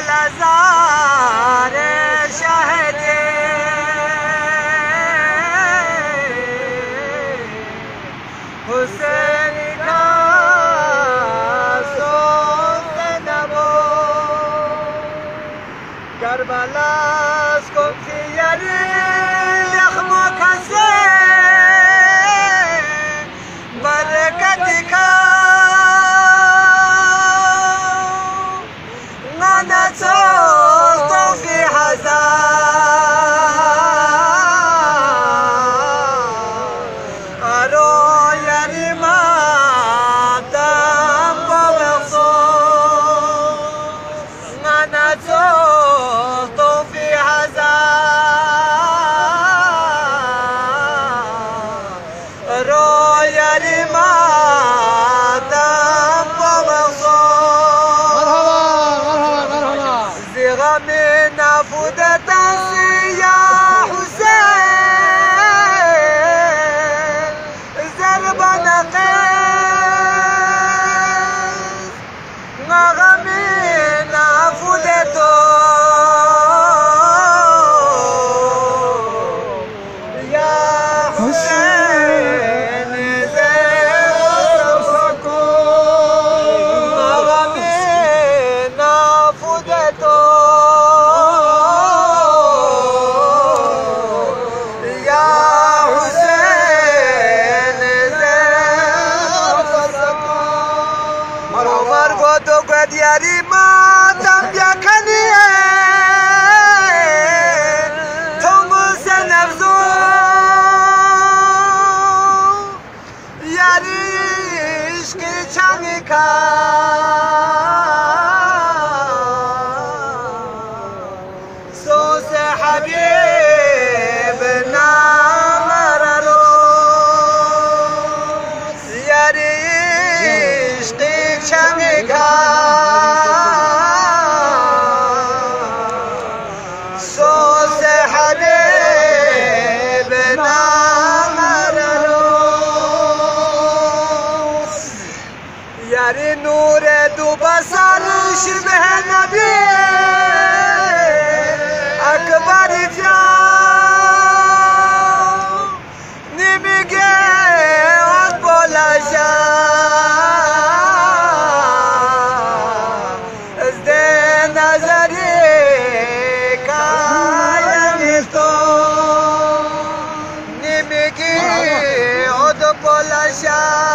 لزار شهدي حسين کا سوز نبو کربلا's کن خیاری یخمو کسی برکت کا ننسوز تو فی حزار رویاری مادم با مخصوص ننسوز تو فی حزار رویاری مادم با مخصوص زغم نفودت یا حسین ضرب نقیز نغم نفودت یا حسین ضرب سکون نغم نفودت یاری ماتم بیاکنیه تو موسن افزو یاری عشقی چنگی کن سوز حبیب نامرارو یاری عشقی چنگی کن یاری نور دو بسر شبه نبی اکبر فیام نمیگه آن بلاشا از ده نظری کایم تو نمیگه آن بلاشا